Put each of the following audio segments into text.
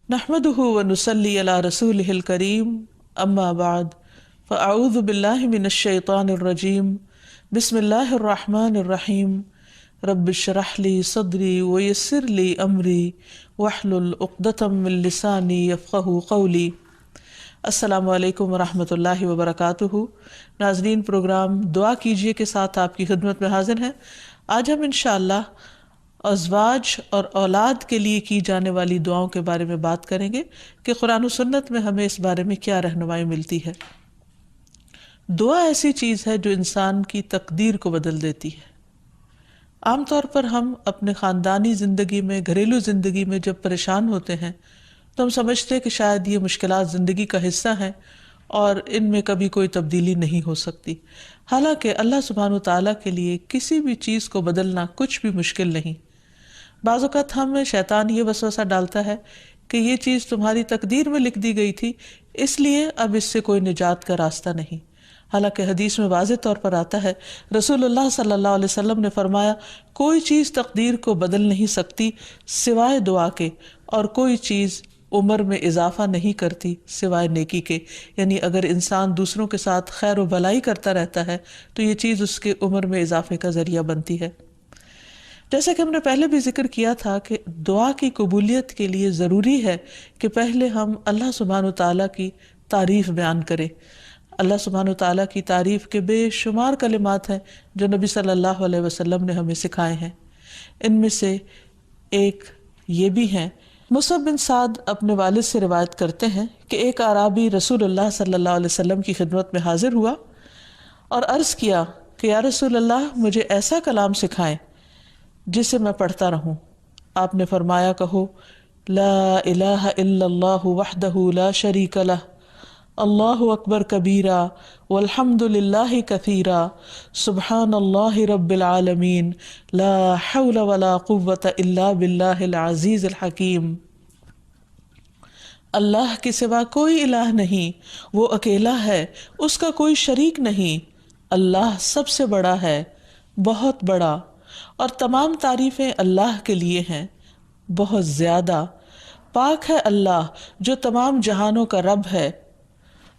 نحمده ونصلي على رسوله الكريم اما بعد فاعوذ بالله من الشيطان الرجيم بسم الله الرحمن الرحيم رب اشرح لي صدري ويسر لي امري واحلل عقدة من لساني يفقهوا قولي۔ السلام علیکم ورحمۃ اللہ وبرکاتہ۔ ناظرین، پروگرام دعا کیجیے کے ساتھ آپ کی خدمت میں حاضر ہیں۔ آج ہم انشاءاللہ ازواج اور اولاد کے لیے کی جانے والی دعاؤں کے بارے میں بات کریں گے کہ قرآن و سنت میں ہمیں اس بارے میں کیا رہنمائی ملتی ہے۔ دعا ایسی چیز ہے جو انسان کی تقدیر کو بدل دیتی ہے۔ عام طور پر ہم اپنے خاندانی زندگی میں، گھریلو زندگی میں جب پریشان ہوتے ہیں تو ہم سمجھتے ہیں کہ شاید یہ مشکلات زندگی کا حصہ ہیں اور ان میں کبھی کوئی تبدیلی نہیں ہو سکتی، حالانکہ اللہ سبحانہ وتعالیٰ کے لیے کسی بھی چیز کو بدلنا کچھ بھی مشکل نہیں۔ بعض اوقات ہمیں شیطان یہ وسوسہ ڈالتا ہے کہ یہ چیز تمہاری تقدیر میں لکھ دی گئی تھی، اس لیے اب اس سے کوئی نجات کا راستہ نہیں۔ حالانکہ حدیث میں واضح طور پر آتا ہے، رسول اللہ صلی اللہ علیہ وسلم نے فرمایا، کوئی چیز تقدیر کو بدل نہیں سکتی سوائے دعا کے، اور کوئی چیز عمر میں اضافہ نہیں کرتی سوائے نیکی کے۔ یعنی اگر انسان دوسروں کے ساتھ خیر و بھلائی کرتا رہتا ہے تو یہ چیز اس کے عمر میں اضافے کا ذریعہ بنتی ہے۔ جیسا کہ ہم نے پہلے بھی ذکر کیا تھا کہ دعا کی قبولیت کے لیے ضروری ہے کہ پہلے ہم اللہ سبحانہ وتعالیٰ کی تعریف بیان کریں۔ اللہ سبحانہ وتعالیٰ کی تعریف کے بے شمار کلمات ہیں جو نبی صلی اللہ علیہ وسلم نے ہمیں سکھائے ہیں۔ ان میں سے ایک یہ بھی ہیں، مصعب بن سعد اپنے والد سے روایت کرتے ہیں کہ ایک اعرابی رسول اللہ صلی اللہ علیہ وسلم کی خدمت میں حاضر ہوا اور عرض کیا کہ یا رسول اللہ، مجھے ایسا کلام سکھائیں جسے میں پڑھتا رہوں۔ آپ نے فرمایا، کہو لا الہ الا اللہ وحدہ لا شریک لہ، اللہ اکبر کبیرا والحمد للہ کثیرا، سبحان اللہ رب العالمین، لا حول ولا قوة الا باللہ العزیز الحکیم۔ اللہ کے سوا کوئی الہ نہیں، وہ اکیلا ہے، اس کا کوئی شریک نہیں، اللہ سب سے بڑا ہے، بہت بڑا، اور تمام تعریفیں اللہ کے لیے ہیں، بہت زیادہ۔ پاک ہے اللہ جو تمام جہانوں کا رب ہے،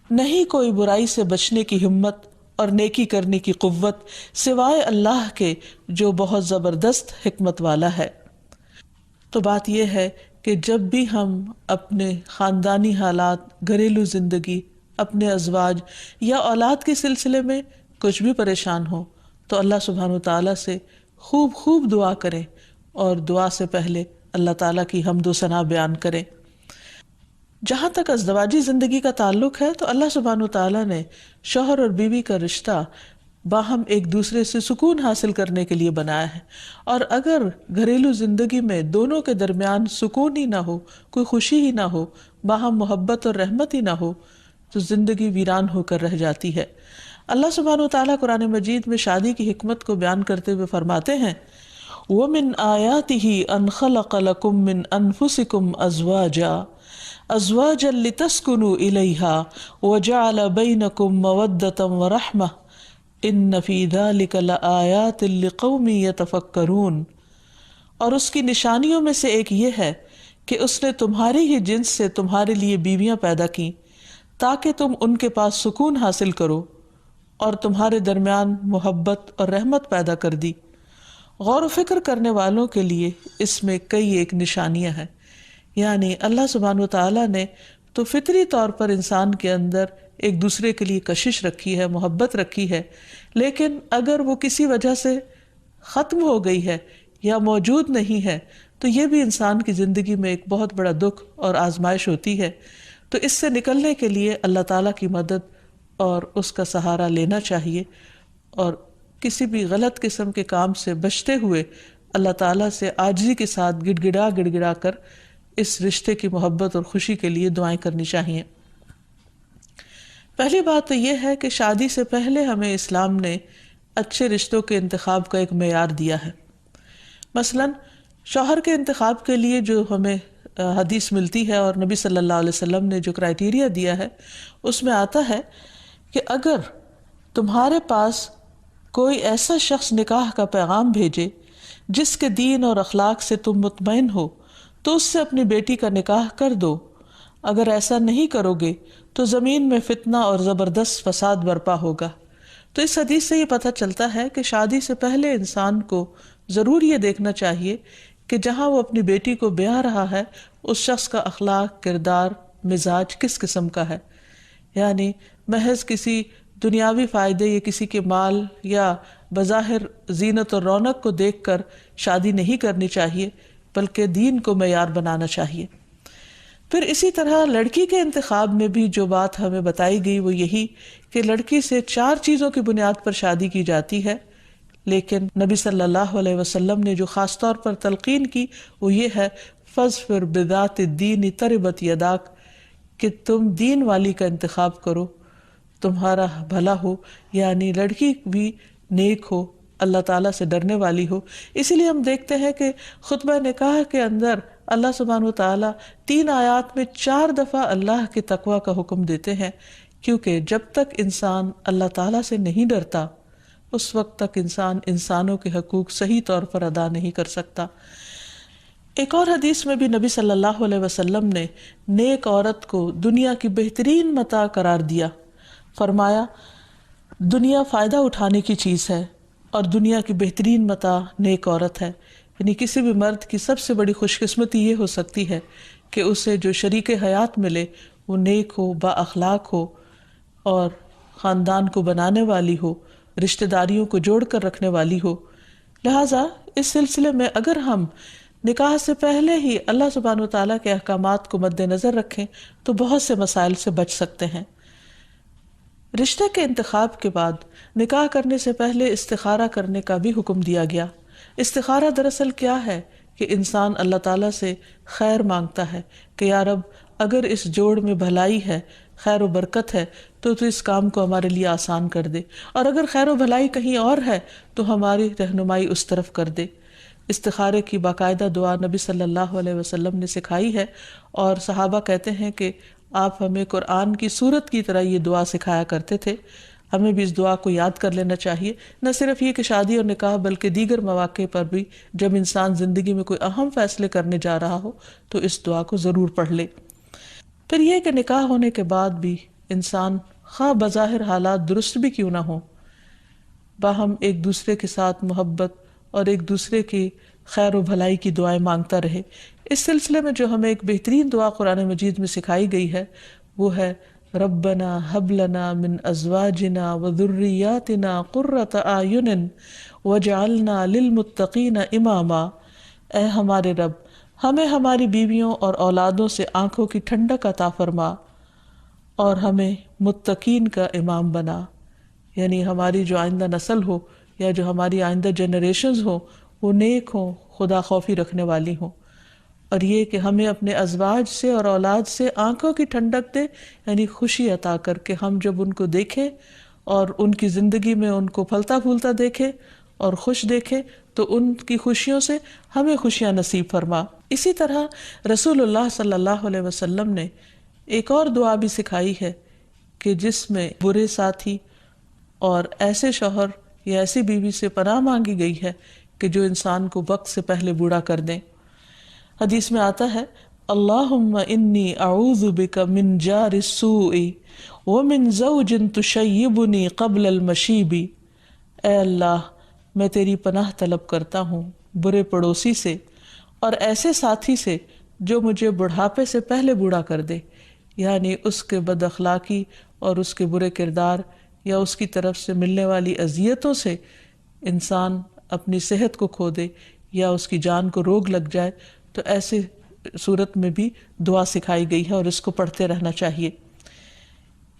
نہیں کوئی برائی سے بچنے کی ہمت اور نیکی کرنے کی قوت سوائے اللہ کے جو بہت زبردست حکمت والا ہے۔ تو بات یہ ہے کہ جب بھی ہم اپنے خاندانی حالات، گھریلو زندگی، اپنے ازواج یا اولاد کے سلسلے میں کچھ بھی پریشان ہو تو اللہ سبحانہ وتعالیٰ سے خوب خوب دعا کریں، اور دعا سے پہلے اللہ تعالیٰ کی حمد و ثنا بیان کریں۔ جہاں تک ازدواجی زندگی کا تعلق ہے تو اللہ سبحانہ وتعالیٰ نے شوہر اور بیوی کا رشتہ باہم ایک دوسرے سے سکون حاصل کرنے کے لیے بنایا ہے، اور اگر گھریلو زندگی میں دونوں کے درمیان سکون ہی نہ ہو، کوئی خوشی ہی نہ ہو، باہم محبت اور رحمت ہی نہ ہو تو زندگی ویران ہو کر رہ جاتی ہے۔ اللہ سبحانہ وتعالیٰ قرآن مجید میں شادی کی حکمت کو بیان کرتے ہوئے فرماتے ہیں، وَمِنْ آيَاتِهِ أَنْ خَلَقَ لَكُم مِّنْ أَنفُسِكُمْ أَزْوَاجًا لِتَسْكُنُوا إِلَيْهَا وَجَعَلَ بَيْنَكُم مَّوَدَّةً وَرَحْمَةً إِنَّ فِي ذَلِكَ لَآيَاتٍ لِقَوْمٍ يَتَفَكَّرُونَ۔ اور اس کی نشانیوں میں سے ایک یہ ہے کہ اس نے تمہاری ہی جنس سے تمہارے لیے بیویاں پیدا کی تاکہ تم ان کے پاس سکون حاصل کرو، اور تمہارے درمیان محبت اور رحمت پیدا کر دی۔ غور و فکر کرنے والوں کے لیے اس میں کئی ایک نشانیاں ہیں۔ یعنی اللہ سبحانہ وتعالیٰ نے تو فطری طور پر انسان کے اندر ایک دوسرے کے لیے کشش رکھی ہے، محبت رکھی ہے، لیکن اگر وہ کسی وجہ سے ختم ہو گئی ہے یا موجود نہیں ہے تو یہ بھی انسان کی زندگی میں ایک بہت بڑا دکھ اور آزمائش ہوتی ہے۔ تو اس سے نکلنے کے لیے اللہ تعالیٰ کی مدد اور اس کا سہارا لینا چاہیے، اور کسی بھی غلط قسم کے کام سے بچتے ہوئے اللہ تعالیٰ سے عاجزی کے ساتھ گڑ گڑا کر اس رشتے کی محبت اور خوشی کے لیے دعائیں کرنی چاہیے۔ پہلی بات تو یہ ہے کہ شادی سے پہلے ہمیں اسلام نے اچھے رشتوں کے انتخاب کا ایک معیار دیا ہے۔ مثلاً شوہر کے انتخاب کے لیے جو ہمیں حدیث ملتی ہے اور نبی صلی اللہ علیہ وسلم نے جو کرائیٹیریا دیا ہے، اس میں آتا ہے کہ اگر تمہارے پاس کوئی ایسا شخص نکاح کا پیغام بھیجے جس کے دین اور اخلاق سے تم مطمئن ہو تو اس سے اپنی بیٹی کا نکاح کر دو، اگر ایسا نہیں کرو گے تو زمین میں فتنہ اور زبردست فساد برپا ہوگا۔ تو اس حدیث سے یہ پتہ چلتا ہے کہ شادی سے پہلے انسان کو ضرور یہ دیکھنا چاہیے کہ جہاں وہ اپنی بیٹی کو بیاہ رہا ہے اس شخص کا اخلاق، کردار، مزاج کس قسم کا ہے۔ یعنی محض کسی دنیاوی فائدے یا کسی کے مال یا بظاہر زینت اور رونق کو دیکھ کر شادی نہیں کرنی چاہیے، بلکہ دین کو معیار بنانا چاہیے۔ پھر اسی طرح لڑکی کے انتخاب میں بھی جو بات ہمیں بتائی گئی وہ یہی کہ لڑکی سے 4 چیزوں کی بنیاد پر شادی کی جاتی ہے، لیکن نبی صلی اللہ علیہ وسلم نے جو خاص طور پر تلقین کی وہ یہ ہے فَاظْفَرْ بِذَاتِ الدِّینِ تَرِبَتْ یَدَاک، کہ تم دین والی کا انتخاب کرو، تمہارا بھلا ہو، یعنی لڑکی بھی نیک ہو، اللہ تعالیٰ سے ڈرنے والی ہو۔ اسی لیے ہم دیکھتے ہیں کہ خطبہ نکاح کے اندر اللہ سبحانہ وتعالیٰ 3 آیات میں 4 دفعہ اللہ کے تقوی کا حکم دیتے ہیں، کیونکہ جب تک انسان اللہ تعالیٰ سے نہیں ڈرتا اس وقت تک انسان انسانوں کے حقوق صحیح طور پر ادا نہیں کر سکتا۔ ایک اور حدیث میں بھی نبی صلی اللہ علیہ وسلم نے نیک عورت کو دنیا کی بہترین متاع قرار دیا، فرمایا دنیا فائدہ اٹھانے کی چیز ہے اور دنیا کی بہترین متاع نیک عورت ہے۔ یعنی کسی بھی مرد کی سب سے بڑی خوش قسمتی یہ ہو سکتی ہے کہ اسے جو شریک حیات ملے وہ نیک ہو، با اخلاق ہو اور خاندان کو بنانے والی ہو، رشتہ داریوں کو جوڑ کر رکھنے والی ہو۔ لہٰذا اس سلسلے میں اگر ہم نکاح سے پہلے ہی اللہ سبحانہ وتعالیٰ کے احکامات کو مد نظر رکھیں تو بہت سے مسائل سے بچ سکتے ہیں۔ رشتے کے انتخاب کے بعد نکاح کرنے سے پہلے استخارہ کرنے کا بھی حکم دیا گیا۔ استخارہ دراصل کیا ہے کہ انسان اللہ تعالیٰ سے خیر مانگتا ہے کہ یا رب اگر اس جوڑ میں بھلائی ہے، خیر و برکت ہے تو اس کام کو ہمارے لیے آسان کر دے، اور اگر خیر و بھلائی کہیں اور ہے تو ہماری رہنمائی اس طرف کر دے۔ استخارے کی باقاعدہ دعا نبی صلی اللہ علیہ وسلم نے سکھائی ہے، اور صحابہ کہتے ہیں کہ آپ ہمیں قرآن کی سورت کی طرح یہ دعا سکھایا کرتے تھے۔ ہمیں بھی اس دعا کو یاد کر لینا چاہیے، نہ صرف یہ کہ شادی اور نکاح بلکہ دیگر مواقع پر بھی جب انسان زندگی میں کوئی اہم فیصلے کرنے جا رہا ہو تو اس دعا کو ضرور پڑھ لے۔ پھر یہ کہ نکاح ہونے کے بعد بھی انسان خواہ بظاہر حالات درست بھی کیوں نہ ہوں، باہم ایک دوسرے کے ساتھ محبت اور ایک دوسرے کی خیر و بھلائی کی دعائیں مانگتا رہے۔ اس سلسلے میں جو ہمیں ایک بہترین دعا قرآن مجید میں سکھائی گئی ہے وہ ہے ربنا ہب لنا من ازواجنا وذریاتنا قرۃ اعین واجعلنا للمتقین اماما۔ اے ہمارے رب، ہمیں ہماری بیویوں اور اولادوں سے آنکھوں کی ٹھنڈک عطا فرما اور ہمیں متقین کا امام بنا، یعنی ہماری جو آئندہ نسل ہو یا جو ہماری آئندہ جنریشنز ہوں وہ نیک ہوں، خدا خوفی رکھنے والی ہوں۔ اور یہ کہ ہمیں اپنے ازواج سے اور اولاد سے آنکھوں کی ٹھنڈک دے، یعنی خوشی عطا کر کے ہم جب ان کو دیکھیں اور ان کی زندگی میں ان کو پھلتا پھولتا دیکھیں اور خوش دیکھیں تو ان کی خوشیوں سے ہمیں خوشیاں نصیب فرما۔ اسی طرح رسول اللہ صلی اللہ علیہ وسلم نے ایک اور دعا بھی سکھائی ہے کہ جس میں برے ساتھی اور ایسے شوہر یا ایسی بیوی سے پناہ مانگی گئی ہے کہ جو انسان کو وقت سے پہلے بوڑھا کر دیں۔ حدیث میں آتا ہے اللہم انی اعوذ بک من جار السوء ومن زوج تشیبنی قبل المشیب۔ اے اللہ، میں تیری پناہ طلب کرتا ہوں برے پڑوسی سے اور ایسے ساتھی سے جو مجھے بڑھاپے سے پہلے بوڑھا کر دے، یعنی اس کے بد اخلاقی اور اس کے برے کردار یا اس کی طرف سے ملنے والی اذیتوں سے انسان اپنی صحت کو کھو دے یا اس کی جان کو روگ لگ جائے، تو ایسے صورت میں بھی دعا سکھائی گئی ہے اور اس کو پڑھتے رہنا چاہیے،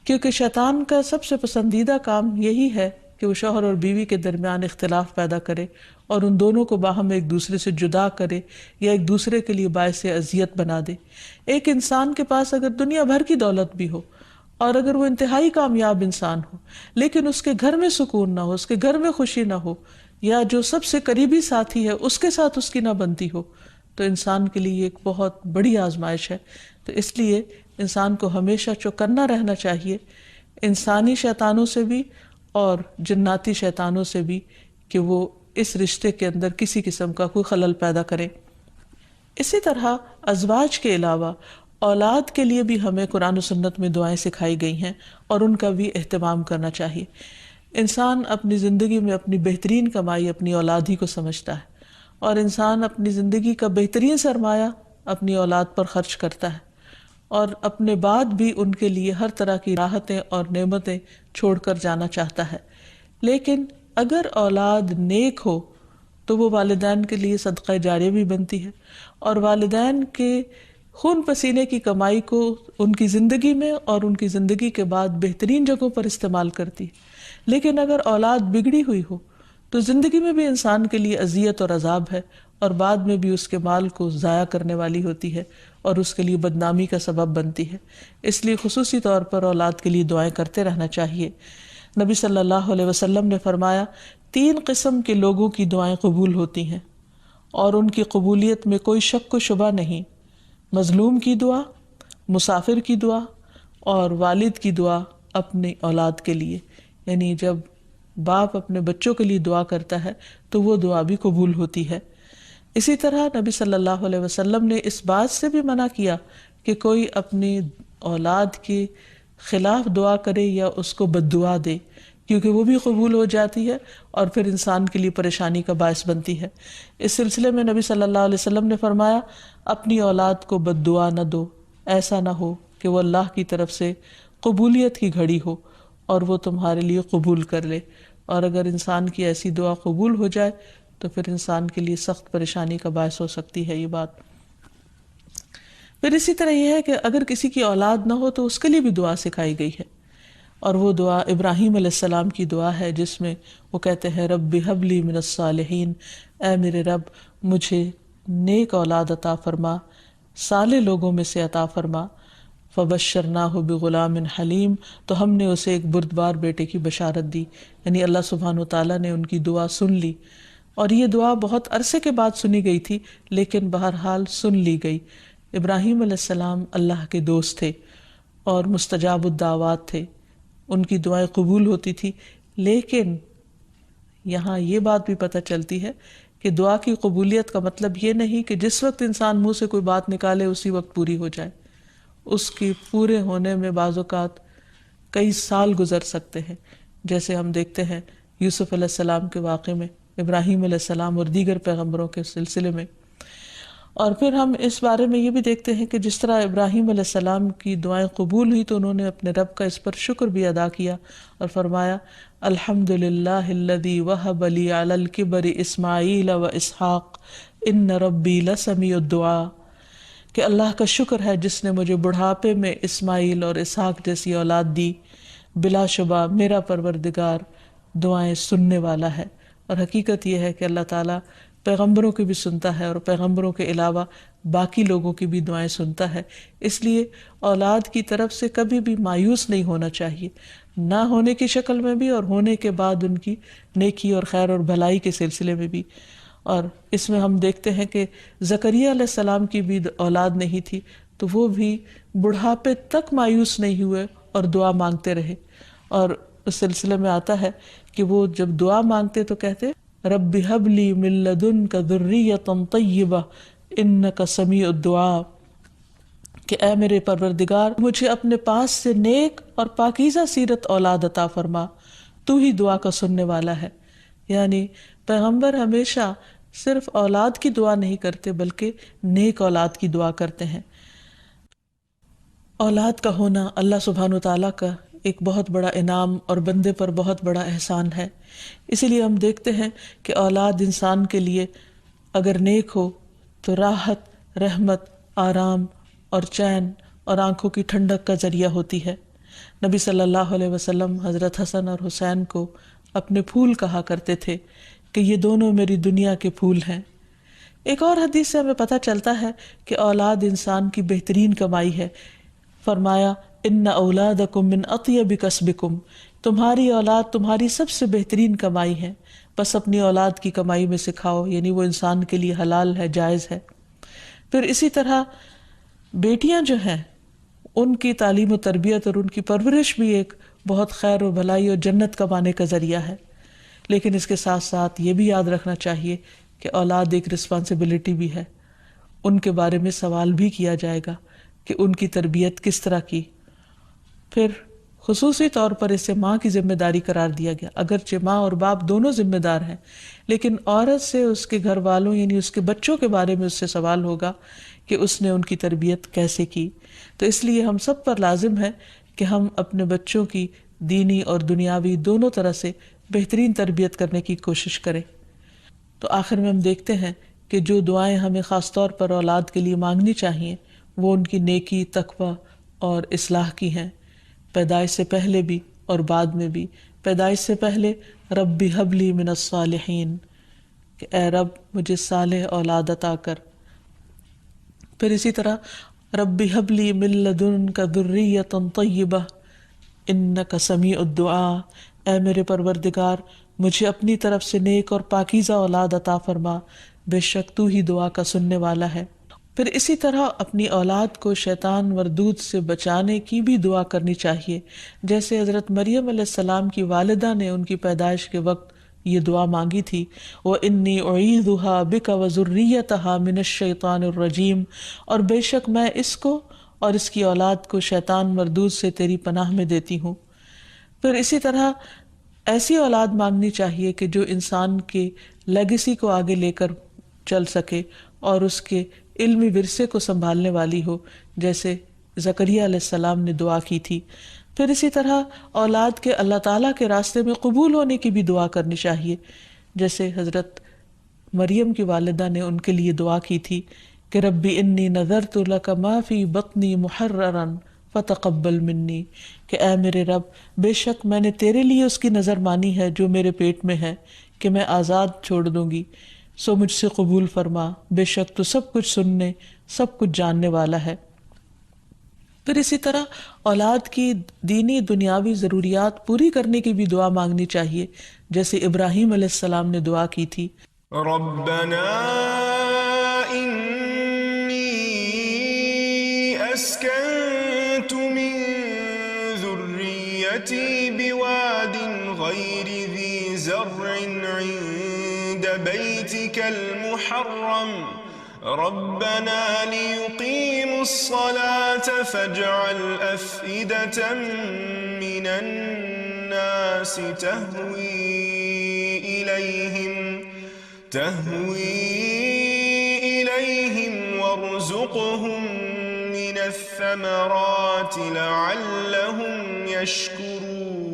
کیونکہ شیطان کا سب سے پسندیدہ کام یہی ہے کہ وہ شوہر اور بیوی کے درمیان اختلاف پیدا کرے اور ان دونوں کو باہم ایک دوسرے سے جدا کرے یا ایک دوسرے کے لیے باعث اذیت بنا دے۔ ایک انسان کے پاس اگر دنیا بھر کی دولت بھی ہو اور اگر وہ انتہائی کامیاب انسان ہو لیکن اس کے گھر میں سکون نہ ہو، اس کے گھر میں خوشی نہ ہو، یا جو سب سے قریبی ساتھی ہے اس کے ساتھ اس کی نہ بنتی ہو، تو انسان کے لیے ایک بہت بڑی آزمائش ہے۔ تو اس لیے انسان کو ہمیشہ چوکنا رہنا چاہیے انسانی شیطانوں سے بھی اور جناتی شیطانوں سے بھی، کہ وہ اس رشتے کے اندر کسی قسم کا کوئی خلل پیدا کرے۔ اسی طرح ازواج کے علاوہ اولاد کے لیے بھی ہمیں قرآن و سنت میں دعائیں سکھائی گئی ہیں اور ان کا بھی اہتمام کرنا چاہیے۔ انسان اپنی زندگی میں اپنی بہترین کمائی اپنی اولاد ہی کو سمجھتا ہے، اور انسان اپنی زندگی کا بہترین سرمایہ اپنی اولاد پر خرچ کرتا ہے، اور اپنے بعد بھی ان کے لیے ہر طرح کی راحتیں اور نعمتیں چھوڑ کر جانا چاہتا ہے۔ لیکن اگر اولاد نیک ہو تو وہ والدین کے لیے صدقہ جاریہ بھی بنتی ہے، اور والدین کے خون پسینے کی کمائی کو ان کی زندگی میں اور ان کی زندگی کے بعد بہترین جگہوں پر استعمال کرتی ہے۔ لیکن اگر اولاد بگڑی ہوئی ہو تو زندگی میں بھی انسان کے لیے اذیت اور عذاب ہے، اور بعد میں بھی اس کے مال کو ضائع کرنے والی ہوتی ہے اور اس کے لیے بدنامی کا سبب بنتی ہے۔ اس لیے خصوصی طور پر اولاد کے لیے دعائیں کرتے رہنا چاہیے۔ نبی صلی اللہ علیہ وسلم نے فرمایا، 3 قسم کے لوگوں کی دعائیں قبول ہوتی ہیں اور ان کی قبولیت میں کوئی شک و شبہ نہیں: مظلوم کی دعا، مسافر کی دعا، اور والد کی دعا اپنی اولاد کے لیے۔ یعنی جب باپ اپنے بچوں کے لیے دعا کرتا ہے تو وہ دعا بھی قبول ہوتی ہے۔ اسی طرح نبی صلی اللہ علیہ وسلم نے اس بات سے بھی منع کیا کہ کوئی اپنی اولاد کے خلاف دعا کرے یا اس کو بد دعا دے، کیونکہ وہ بھی قبول ہو جاتی ہے اور پھر انسان کے لیے پریشانی کا باعث بنتی ہے۔ اس سلسلے میں نبی صلی اللہ علیہ وسلم نے فرمایا، اپنی اولاد کو بد دعا نہ دو، ایسا نہ ہو کہ وہ اللہ کی طرف سے قبولیت کی گھڑی ہو اور وہ تمہارے لیے قبول کر لے، اور اگر انسان کی ایسی دعا قبول ہو جائے تو پھر انسان کے لیے سخت پریشانی کا باعث ہو سکتی ہے یہ بات۔ پھر اسی طرح یہ ہے کہ اگر کسی کی اولاد نہ ہو تو اس کے لیے بھی دعا سکھائی گئی ہے، اور وہ دعا ابراہیم علیہ السلام کی دعا ہے، جس میں وہ کہتے ہیں، رب ہب لی من الصالحین، اے میرے رب مجھے نیک اولاد عطا فرما، صالح لوگوں میں سے عطا فرما۔ فبشرناہ بغلام حلیم، تو ہم نے اسے ایک بردبار بیٹے کی بشارت دی، یعنی اللہ سبحانہ وتعالیٰ نے ان کی دعا سن لی، اور یہ دعا بہت عرصے کے بعد سنی گئی تھی لیکن بہرحال سن لی گئی۔ ابراہیم علیہ السلام اللہ کے دوست تھے اور مستجاب الدعوات تھے، ان کی دعائیں قبول ہوتی تھی، لیکن یہاں یہ بات بھی پتہ چلتی ہے کہ دعا کی قبولیت کا مطلب یہ نہیں کہ جس وقت انسان منہ سے کوئی بات نکالے اسی وقت پوری ہو جائے۔ اس کی پورے ہونے میں بعض اوقات کئی سال گزر سکتے ہیں، جیسے ہم دیکھتے ہیں یوسف علیہ السلام کے واقعے میں، ابراہیم علیہ السلام اور دیگر پیغمبروں کے سلسلے میں۔ اور پھر ہم اس بارے میں یہ بھی دیکھتے ہیں کہ جس طرح ابراہیم علیہ السلام کی دعائیں قبول ہوئی تو انہوں نے اپنے رب کا اس پر شکر بھی ادا کیا اور فرمایا، الحمد للہ الذی وہب لی علی الکبر اسماعیل و اسحاق ان ربی لسمیع الدعاء، کہ اللہ کا شکر ہے جس نے مجھے بڑھاپے میں اسماعیل اور اسحاق جیسی اولاد دی، بلا شبہ میرا پروردگار دعائیں سننے والا ہے۔ اور حقیقت یہ ہے کہ اللہ تعالیٰ پیغمبروں کی بھی سنتا ہے اور پیغمبروں کے علاوہ باقی لوگوں کی بھی دعائیں سنتا ہے۔ اس لیے اولاد کی طرف سے کبھی بھی مایوس نہیں ہونا چاہیے، نہ ہونے کی شکل میں بھی اور ہونے کے بعد ان کی نیکی اور خیر اور بھلائی کے سلسلے میں بھی۔ اور اس میں ہم دیکھتے ہیں کہ زکریا علیہ السلام کی بھی اولاد نہیں تھی تو وہ بھی بڑھاپے تک مایوس نہیں ہوئے اور دعا مانگتے رہے، اور اس سلسلے میں آتا ہے کہ وہ جب دعا مانگتے تو کہتے، رب ہب لی من لدنک ذریۃ طیبہ انک سمیع الدعاء، کہ اے میرے پروردگار مجھے اپنے پاس سے نیک اور پاکیزہ سیرت اولاد عطا فرما، تو ہی دعا کا سننے والا ہے۔ یعنی پیغمبر ہمیشہ صرف اولاد کی دعا نہیں کرتے بلکہ نیک اولاد کی دعا کرتے ہیں۔ اولاد کا ہونا اللہ سبحانہ وتعالیٰ کا ایک بہت بڑا انعام اور بندے پر بہت بڑا احسان ہے۔ اسی لیے ہم دیکھتے ہیں کہ اولاد انسان کے لیے اگر نیک ہو تو راحت، رحمت، آرام اور چین اور آنکھوں کی ٹھنڈک کا ذریعہ ہوتی ہے۔ نبی صلی اللہ علیہ وسلم حضرت حسن اور حسین کو اپنے پھول کہا کرتے تھے کہ یہ دونوں میری دنیا کے پھول ہیں۔ ایک اور حدیث سے ہمیں پتہ چلتا ہے کہ اولاد انسان کی بہترین کمائی ہے۔ فرمایا، ان اولادکم من اطیب کسبکم، تمہاری اولاد تمہاری سب سے بہترین کمائی ہے، بس اپنی اولاد کی کمائی میں سے کھاؤ، یعنی وہ انسان کے لیے حلال ہے، جائز ہے۔ پھر اسی طرح بیٹیاں جو ہیں ان کی تعلیم و تربیت اور ان کی پرورش بھی ایک بہت خیر و بھلائی اور جنت کمانے کا ذریعہ ہے، لیکن اس کے ساتھ ساتھ یہ بھی یاد رکھنا چاہیے کہ اولاد ایک رسپانسبلٹی بھی ہے، ان کے بارے میں سوال بھی کیا جائے گا کہ ان کی تربیت کس طرح کی۔ پھر خصوصی طور پر اسے ماں کی ذمہ داری قرار دیا گیا، اگرچہ ماں اور باپ دونوں ذمہ دار ہیں، لیکن عورت سے اس کے گھر والوں یعنی اس کے بچوں کے بارے میں اس سے سوال ہوگا کہ اس نے ان کی تربیت کیسے کی۔ تو اس لیے ہم سب پر لازم ہے کہ ہم اپنے بچوں کی دینی اور دنیاوی دونوں طرح سے بہترین تربیت کرنے کی کوشش کریں۔ تو آخر میں ہم دیکھتے ہیں کہ جو دعائیں ہمیں خاص طور پر اولاد کے لیے مانگنی چاہیے وہ ان کی نیکی، تقوی اور اصلاح کی ہیں، پیدائش سے پہلے بھی اور بعد میں بھی۔ پیدائش سے پہلے رب ہب لی من الصالحین، کہ اے رب مجھے صالح اولاد عطا کر۔ پھر اسی طرح رب ہب لی من لدنک ذریۃ طیبہ انک سمیع الدعاء، اے میرے پروردگار مجھے اپنی طرف سے نیک اور پاکیزہ اولاد عطا فرما، بے شک تو ہی دعا کا سننے والا ہے۔ پھر اسی طرح اپنی اولاد کو شیطان مردود سے بچانے کی بھی دعا کرنی چاہیے، جیسے حضرت مریم علیہ السلام کی والدہ نے ان کی پیدائش کے وقت یہ دعا مانگی تھی، وَإِنِّي أُعِيذُهَا بِكَ وَذُرِّيَّتَهَا مِنَ الشَّيْطَانِ الرَّجِيمِ، اور بے شک میں اس کو اور اس کی اولاد کو شیطان مردود سے تیری پناہ میں دیتی ہوں۔ پھر اسی طرح ایسی اولاد مانگنی چاہیے کہ جو انسان کے لیگیسی کو آگے لے کر چل سکے اور اس کے علمی ورثے کو سنبھالنے والی ہو، جیسے زکریا علیہ السلام نے دعا کی تھی۔ پھر اسی طرح اولاد کے اللہ تعالیٰ کے راستے میں قبول ہونے کی بھی دعا کرنی چاہیے، جیسے حضرت مریم کی والدہ نے ان کے لیے دعا کی تھی کہ ربی انی نذرت لک ما فی بطنی محررا فتقبل منی، کہ اے میرے رب بے شک میں نے تیرے لیے اس کی نظر مانی ہے جو میرے پیٹ میں ہے کہ میں آزاد چھوڑ دوں گی، سو مجھ سے قبول فرما، بے شک تو سب کچھ سننے سب کچھ جاننے والا ہے۔ پھر اسی طرح اولاد کی دینی دنیاوی ضروریات پوری کرنے کی بھی دعا مانگنی چاہیے، جیسے ابراہیم علیہ السلام نے دعا کی تھی، ربنا انی اسکنت من ذریتی بواد غیر ذی زرع عند بیتک المحرم ربنا ليقيموا الصلاة فاجعل أفئدة من الناس تهوي إليهم وارزقهم من الثمرات لعلهم يشكرون۔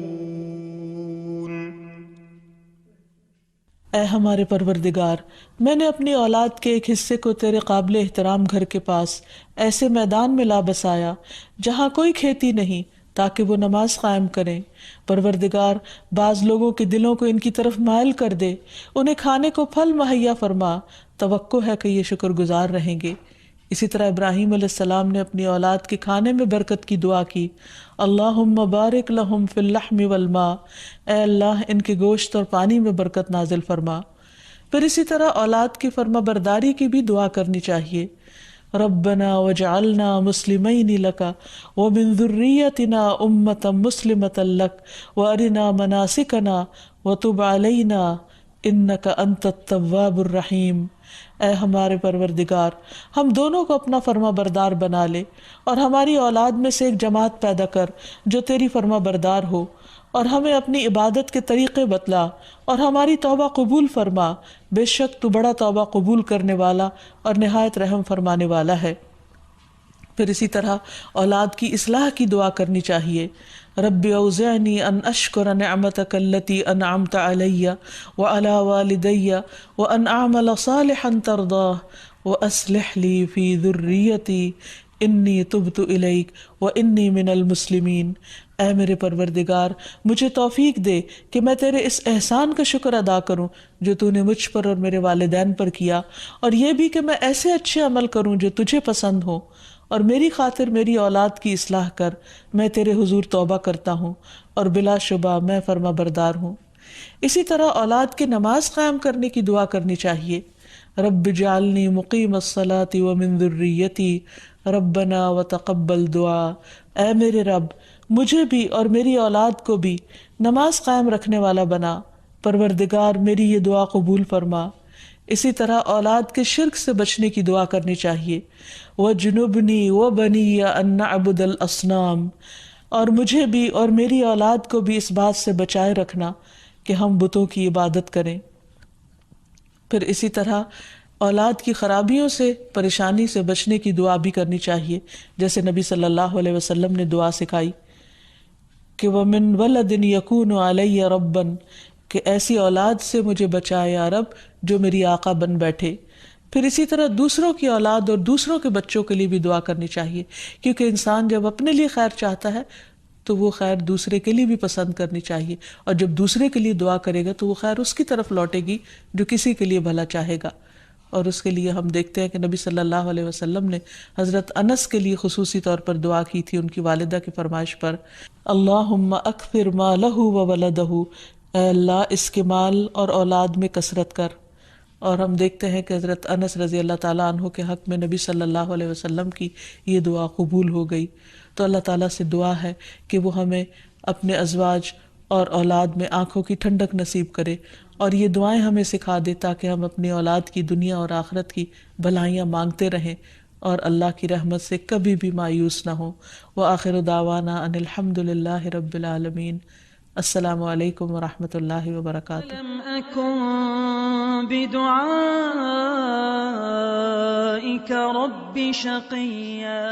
اے ہمارے پروردگار میں نے اپنی اولاد کے ایک حصے کو تیرے قابل احترام گھر کے پاس ایسے میدان میں لا بسایا جہاں کوئی کھیتی نہیں، تاکہ وہ نماز قائم کریں۔ پروردگار بعض لوگوں کے دلوں کو ان کی طرف مائل کر دے، انہیں کھانے کو پھل مہیا فرما، توقع ہے کہ یہ شکر گزار رہیں گے۔ اسی طرح ابراہیم علیہ السلام نے اپنی اولاد کے کھانے میں برکت کی دعا کی، اللہم بارک لہم فی اللحم والماء، اے اللہ ان کے گوشت اور پانی میں برکت نازل فرما۔ پھر اسی طرح اولاد کی فرما برداری کی بھی دعا کرنی چاہیے، ربنا وجعلنا مسلمین لک ومن ذریتنا امۃ مسلمۃ لک وارنا مناسکنا وتب علینا انک انت التواب الرحیم۔ اے ہمارے پروردگار ہم دونوں کو اپنا فرما بردار بنا لے اور ہماری اولاد میں سے ایک جماعت پیدا کر جو تیری فرما بردار ہو، اور ہمیں اپنی عبادت کے طریقے بتلا اور ہماری توبہ قبول فرما، بے شک تو بڑا توبہ قبول کرنے والا اور نہایت رحم فرمانے والا ہے۔ پھر اسی طرح اولاد کی اصلاح کی دعا کرنی چاہیے، رب اوزعنی ان اشکر نعمتک التی انعمت علی وعلی والدی وان اعمل صالحا ترضاہ واصلح لی فی ذریتی انی تبت الیک وانی من المسلمین۔ اے میرے پروردگار مجھے توفیق دے کہ میں تیرے اس احسان کا شکر ادا کروں جو تو نے مجھ پر اور میرے والدین پر کیا، اور یہ بھی کہ میں ایسے اچھے عمل کروں جو تجھے پسند ہو، اور میری خاطر میری اولاد کی اصلاح کر، میں تیرے حضور توبہ کرتا ہوں اور بلا شبہ میں فرما بردار ہوں۔ اسی طرح اولاد کے نماز قائم کرنے کی دعا کرنی چاہیے، رب اجعلنی مقیم الصلاۃ ومن ذریتی ربنا وتقبل دعا۔ اے میرے رب مجھے بھی اور میری اولاد کو بھی نماز قائم رکھنے والا بنا، پروردگار میری یہ دعا قبول فرما۔ اسی طرح اولاد کے شرک سے بچنے کی دعا کرنی چاہیے. وَجْنُبْنِي وَبَنِيَّ أَن نَعْبُدَ الْأَصْنَامَ، اور مجھے بھی اور میری اولاد کو بھی اس بات سے بچائے رکھنا کہ ہم بتوں کی عبادت کریں. پھر اسی طرح اولاد کی خرابیوں سے، پریشانی سے بچنے کی دعا بھی کرنی چاہیے، جیسے نبی صلی اللہ علیہ وسلم نے دعا سکھائی کہ وَمِن وَلَدٍ يَكُونُ عَلَيَّ رَبًّا، کہ ایسی اولاد سے مجھے بچائے یا رب جو میری آقا بن بیٹھے. پھر اسی طرح دوسروں کی اولاد اور دوسروں کے بچوں کے لیے بھی دعا کرنی چاہیے، کیونکہ انسان جب اپنے لیے خیر چاہتا ہے تو وہ خیر دوسرے کے لیے بھی پسند کرنی چاہیے، اور جب دوسرے کے لیے دعا کرے گا تو وہ خیر اس کی طرف لوٹے گی جو کسی کے لیے بھلا چاہے گا. اور اس کے لیے ہم دیکھتے ہیں کہ نبی صلی اللہ علیہ وسلم نے حضرت انس کے لیے خصوصی طور پر دعا کی تھی ان کی والدہ کی فرمائش پر، اللہم اکثر مالہ وولدہ، اے اللہ اس کے مال اور اولاد میں کثرت کر. اور ہم دیکھتے ہیں کہ حضرت انس رضی اللہ تعالیٰ عنہ کے حق میں نبی صلی اللہ علیہ وسلم کی یہ دعا قبول ہو گئی. تو اللہ تعالیٰ سے دعا ہے کہ وہ ہمیں اپنے ازواج اور اولاد میں آنکھوں کی ٹھنڈک نصیب کرے، اور یہ دعائیں ہمیں سکھا دے تاکہ ہم اپنی اولاد کی دنیا اور آخرت کی بھلائیاں مانگتے رہیں اور اللہ کی رحمت سے کبھی بھی مایوس نہ ہوں. وآخر دعوانا ان الحمد للہ رب العالمین. السلام علیکم ورحمۃ اللہ وبرکاتہ. لم أكن بدعائك رب شقيا